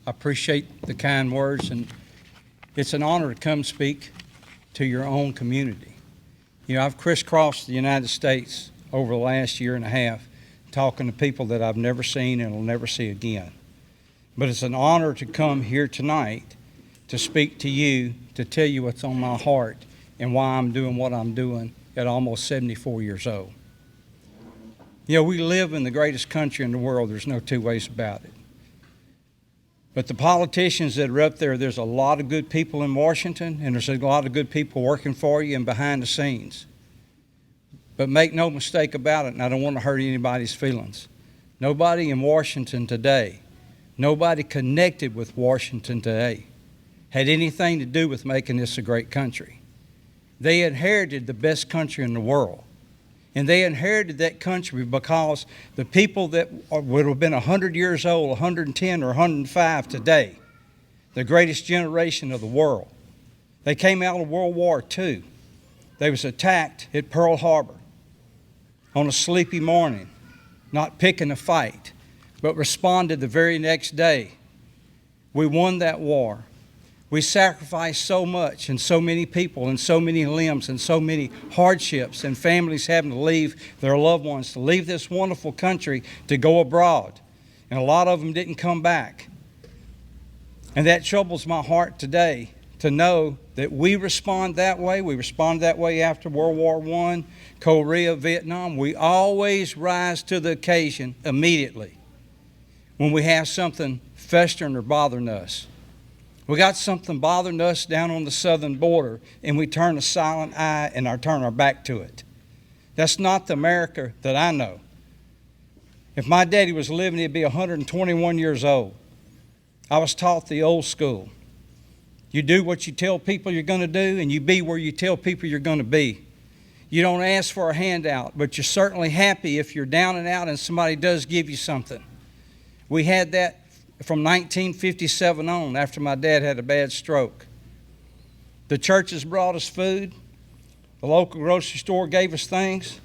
I appreciate the kind words, and it's an honor to come speak to your own community. You know, I've crisscrossed the United States over the last year and a half talking to people that I've never seen and will never see again. But it's an honor to come here tonight to speak to you, to tell you what's on my heart and why I'm doing what I'm doing at almost 74 years old. You know, we live in the greatest country in the world. There's no two ways about it. But the politicians that are up there, there's a lot of good people in Washington, and there's a lot of good people working for you and behind the scenes. But make no mistake about it, and I don't want to hurt anybody's feelings. Nobody in Washington today, nobody connected with Washington today, had anything to do with making this a great country. They inherited the best country in the world. And they inherited that country because the people that would have been 100 years old, 110 or 105 today, the greatest generation of the world, they came out of World War II. They was attacked at Pearl Harbor on a sleepy morning, not picking a fight, but responded the very next day. We won that war. We sacrificed so much, and so many people, and so many limbs, and so many hardships, and families having to leave their loved ones, to leave this wonderful country to go abroad. And a lot of them didn't come back. And that troubles my heart today to know that we respond that way. We responded that way after World War I, Korea, Vietnam. We always rise to the occasion immediately when we have something festering or bothering us. We got something bothering us down on the southern border, and we turn a silent eye and turn our back to it. That's not the America that I know. If my daddy was living, he'd be 121 years old. I was taught the old school. You do what you tell people you're going to do, and you be where you tell people you're going to be. You don't ask for a handout, but you're certainly happy if you're down and out and somebody does give you something. We had that from 1957 on, after my dad had a bad stroke. The churches brought us food. The local grocery store gave us things,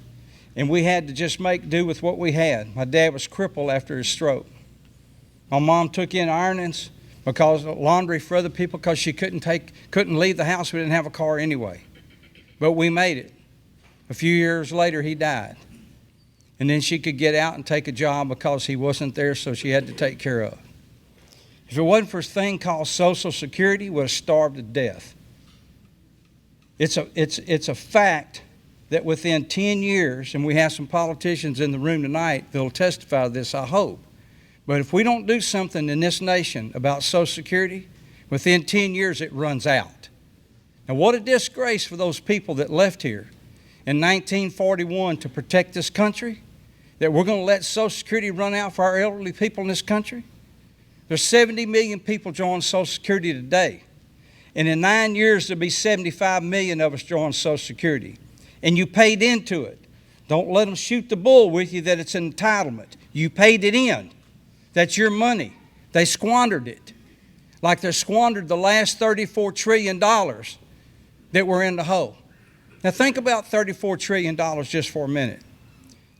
and we had to just make do with what we had. My dad was crippled after his stroke. My mom took in ironings because laundry for other people because she couldn't leave the house. We didn't have a car anyway. But we made it. A few years later, he died. And then she could get out and take a job because he wasn't there, so she had to take care of. If it wasn't for a thing called Social Security, we would have starved to death. It's a fact that within 10 years, and we have some politicians in the room tonight that will testify to this, I hope. But if we don't do something in this nation about Social Security, within 10 years it runs out. Now what a disgrace for those people that left here in 1941 to protect this country, that we're going to let Social Security run out for our elderly people in this country. There's 70 million people join Social Security today. And in 9 years, there'll be 75 million of us join Social Security. And you paid into it. Don't let them shoot the bull with you that it's an entitlement. You paid it in. That's your money. They squandered it. Like they squandered the last $34 trillion that were in the hole. Now think about $34 trillion just for a minute.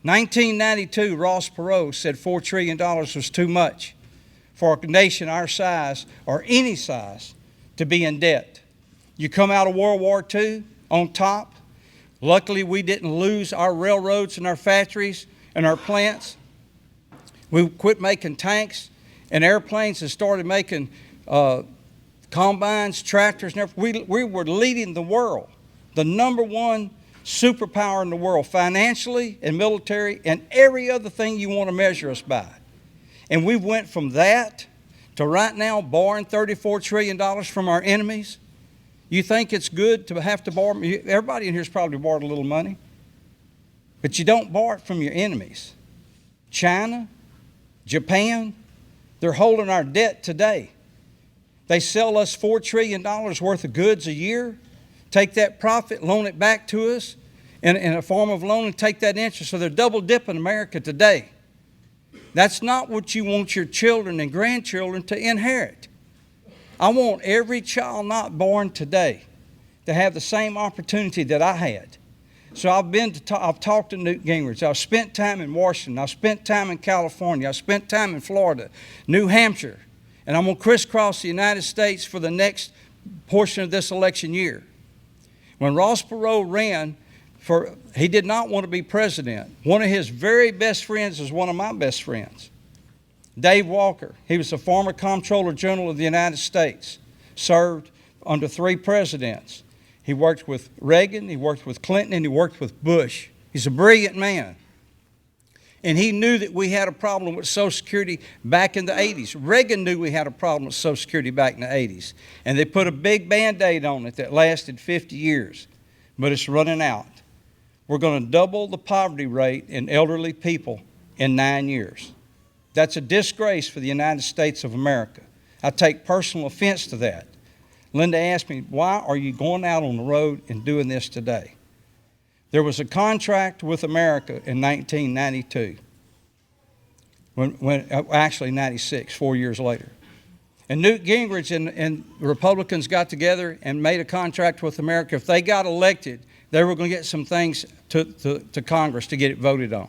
1992, Ross Perot said $4 trillion was too much for a nation our size, or any size, to be in debt. You come out of World War II on top. Luckily, we didn't lose our railroads and our factories and our plants. We quit making tanks and airplanes and started making combines, tractors, and everything. We were leading the world, the number one superpower in the world, financially and military and every other thing you want to measure us by. And we went from that to right now borrowing $34 trillion from our enemies. You think it's good to have to borrow? Everybody in here has probably borrowed a little money. But you don't borrow it from your enemies. China, Japan, they're holding our debt today. They sell us $4 trillion worth of goods a year, take that profit, loan it back to us in a form of loan, and take that interest. So they're double dipping America today. That's not what you want your children and grandchildren to inherit. I want every child not born today to have the same opportunity that I had. So I've talked to Newt Gingrich. I've spent time in Washington. I've spent time in California. I've spent time in Florida, New Hampshire, And I'm going to crisscross the United States for the next portion of this election year. When Ross Perot ran he did not want to be president. One of his very best friends is one of my best friends, Dave Walker. He was the former Comptroller General of the United States, served under 3 presidents. He worked with Reagan, he worked with Clinton, and he worked with Bush. He's a brilliant man. And he knew that we had a problem with Social Security back in the 80s. Reagan knew we had a problem with Social Security back in the 80s. And they put a big Band-Aid on it that lasted 50 years. But it's running out. We're going to double the poverty rate in elderly people in 9 years. That's a disgrace for the United States of America. I take personal offense to that. Linda asked me, why are you going out on the road and doing this today? There was a contract with America in 1992, actually 96, 4 years later. And Newt Gingrich and the Republicans got together and made a contract with America. If they got elected, they were going to get some things to Congress to get it voted on.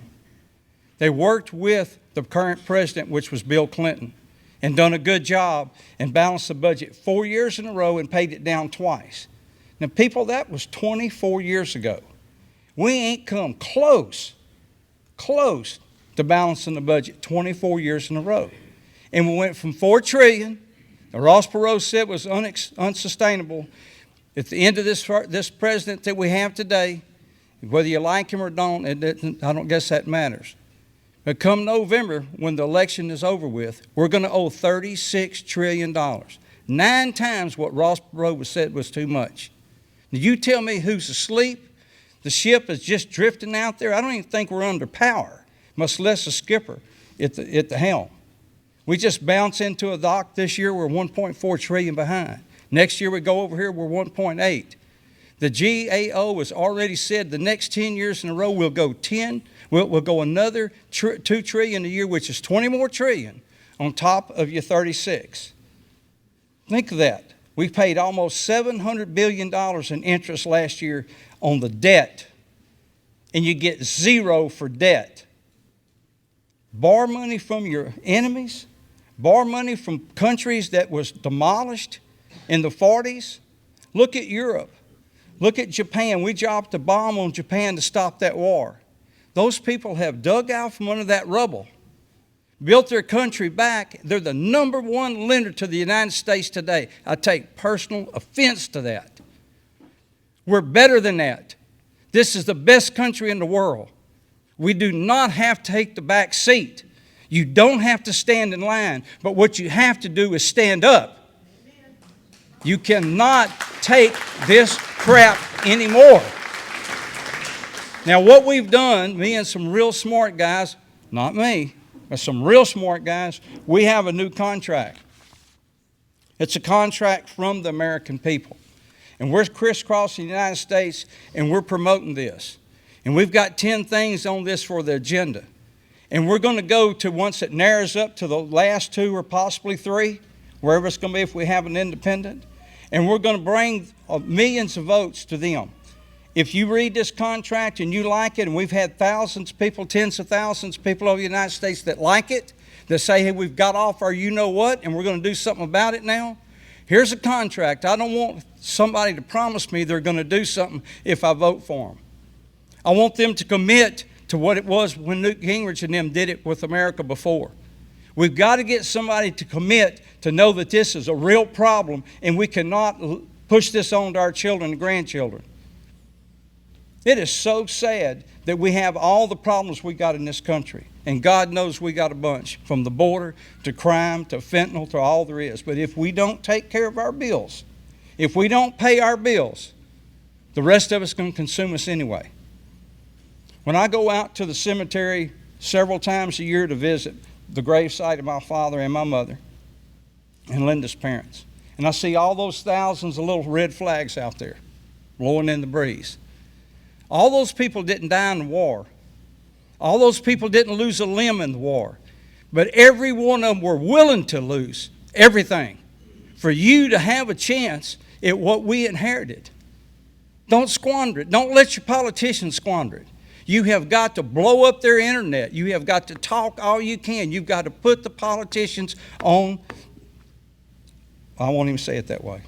They worked with the current president, which was Bill Clinton, and done a good job and balanced the budget 4 years in a row and paid it down twice. Now, people, that was 24 years ago. We ain't come close to balancing the budget 24 years in a row. And we went from $4 trillion, the Ross Perot said was unsustainable. At the end of this president that we have today, whether you like him or don't, I don't guess that matters. But come November, when the election is over with, we're going to owe $36 trillion. 9 times what Ross Perot said was too much. Now, you tell me who's asleep? The ship is just drifting out there. I don't even think we're under power, much less a skipper at the helm. We just bounce into a dock this year, we're 1.4 trillion behind. Next year we go over here, we're 1.8. The GAO has already said the next 10 years in a row we'll go we'll go another 2 trillion a year, which is 20 more trillion on top of your 36. Think of that. We paid almost $700 billion in interest last year on the debt, and you get 0 for debt. Borrow money from your enemies, borrow money from countries that was demolished in the 40s. Look at Europe. Look at Japan. We dropped a bomb on Japan to stop that war. Those people have dug out from under that rubble, built their country back. They're the #1 lender to the United States today. I take personal offense to that. We're better than that. This is the best country in the world. We do not have to take the back seat. You don't have to stand in line, but what you have to do is stand up. You cannot take this crap anymore. Now, what we've done, me and some real smart guys, not me, but some real smart guys, we have a new contract. It's a contract from the American people. And we're crisscrossing the United States, and we're promoting this. And we've got 10 things on this for the agenda. And we're going to go to, once it narrows up to the last 2 or possibly 3, wherever it's going to be if we have an independent. And we're going to bring millions of votes to them. If you read this contract and you like it, and we've had thousands of people, tens of thousands of people over the United States that like it, that say, hey, we've got off our you-know-what, and we're going to do something about it now. Here's a contract. I don't want somebody to promise me they're going to do something if I vote for them. I want them to commit to what it was when Newt Gingrich and them did it with America before. We've got to get somebody to commit to know that this is a real problem, and we cannot push this on to our children and grandchildren. It is so sad that we have all the problems we got in this country. And God knows we got a bunch, from the border to crime to fentanyl to all there is. But if we don't take care of our bills, if we don't pay our bills, the rest of us going to consume us anyway. When I go out to the cemetery several times a year to visit the gravesite of my father and my mother and Linda's parents, and I see all those thousands of little red flags out there blowing in the breeze. All those people didn't die in the war. All those people didn't lose a limb in the war. But every one of them were willing to lose everything for you to have a chance at what we inherited. Don't squander it. Don't let your politicians squander it. You have got to blow up their internet. You have got to talk all you can. You've got to put the politicians on I won't even say it that way.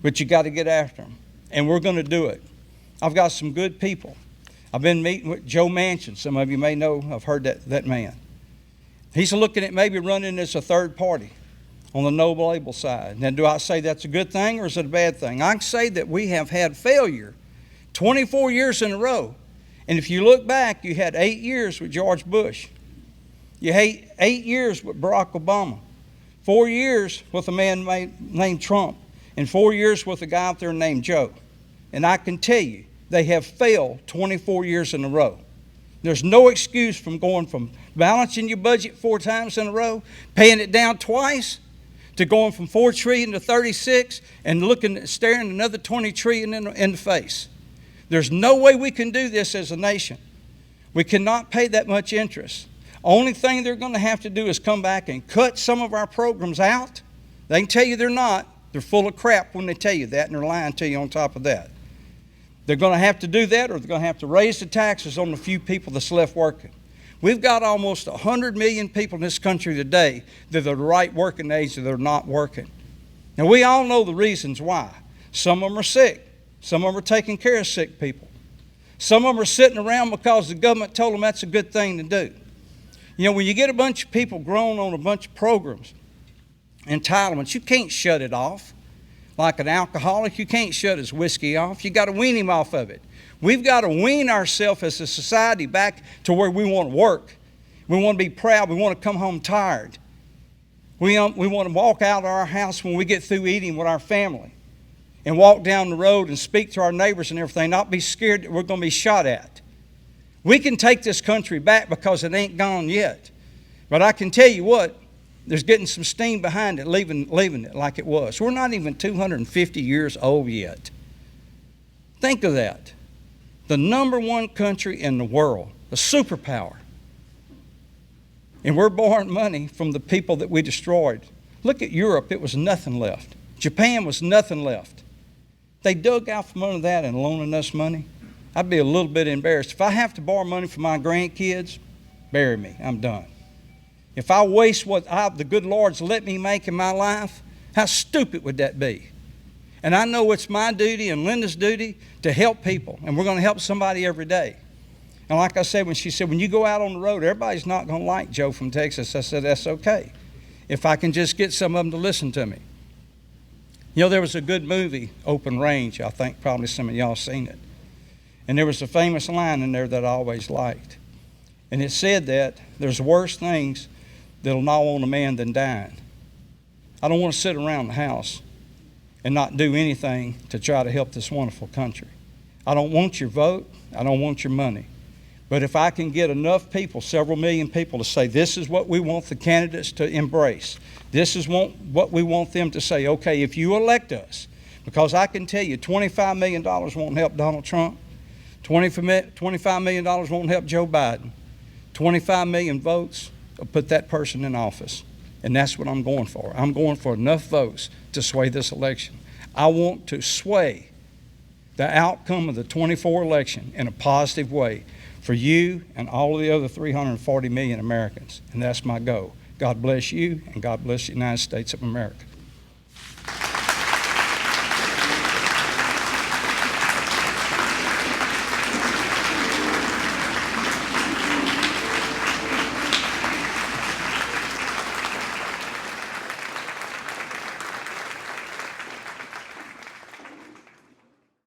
But you got to get after them. And we're going to do it. I've got some good people. I've been meeting with Joe Manchin. Some of you may know, I've heard that man. He's looking at maybe running as a third party on the no label side. Now, do I say that's a good thing or is it a bad thing? I can say that we have had failure 24 years in a row. And if you look back, you had 8 years with George Bush. You had 8 years with Barack Obama. 4 years with a man named Trump. And 4 years with a guy out there named Joe. And I can tell you, they have failed 24 years in a row. There's no excuse from going from balancing your budget 4 times in a row, paying it down twice, to going from $4 trillion to 36 and staring another $20 trillion in the face. There's no way we can do this as a nation. We cannot pay that much interest. Only thing they're going to have to do is come back and cut some of our programs out. They can tell you they're not. They're full of crap when they tell you that, and they're lying to you on top of that. They're going to have to do that, or they're going to have to raise the taxes on the few people that's left working. We've got almost 100 million people in this country today that are the right working age that are not working. Now, we all know the reasons why. Some of them are sick. Some of them are taking care of sick people. Some of them are sitting around because the government told them that's a good thing to do. You know, when you get a bunch of people grown on a bunch of programs, entitlements, you can't shut it off. Like an alcoholic, you can't shut his whiskey off. You got to wean him off of it. We've got to wean ourselves as a society back to where we want to work. We want to be proud. We want to come home tired. We want to walk out of our house when we get through eating with our family and walk down the road and speak to our neighbors and everything, not be scared that we're going to be shot at. We can take this country back because it ain't gone yet. But I can tell you what, there's getting some steam behind it, leaving it like it was. We're not even 250 years old yet. Think of that. The #1 country in the world, a superpower. And we're borrowing money from the people that we destroyed. Look at Europe, it was nothing left. Japan was nothing left. They dug out from under that and loaning us money. I'd be a little bit embarrassed. If I have to borrow money from my grandkids, bury me, I'm done. If I waste what the good Lord's let me make in my life, how stupid would that be? And I know it's my duty and Linda's duty to help people, and we're going to help somebody every day. And like I said, when she said, when you go out on the road, everybody's not going to like Joe from Texas, I said, that's okay, if I can just get some of them to listen to me. You know, there was a good movie, Open Range. I think probably some of y'all seen it. And there was a famous line in there that I always liked. And it said that there's worse things that'll gnaw on a man than dying. I don't want to sit around the house and not do anything to try to help this wonderful country. I don't want your vote. I don't want your money. But if I can get enough people, several million people, to say this is what we want the candidates to embrace, this is what we want them to say, okay, if you elect us, because I can tell you $25 million won't help Donald Trump, $25 million won't help Joe Biden, 25 million votes will put that person in office. And that's what I'm going for. I'm going for enough votes to sway this election. I want to sway the outcome of the 24 election in a positive way for you and all of the other 340 million Americans. And that's my goal. God bless you, and God bless the United States of America.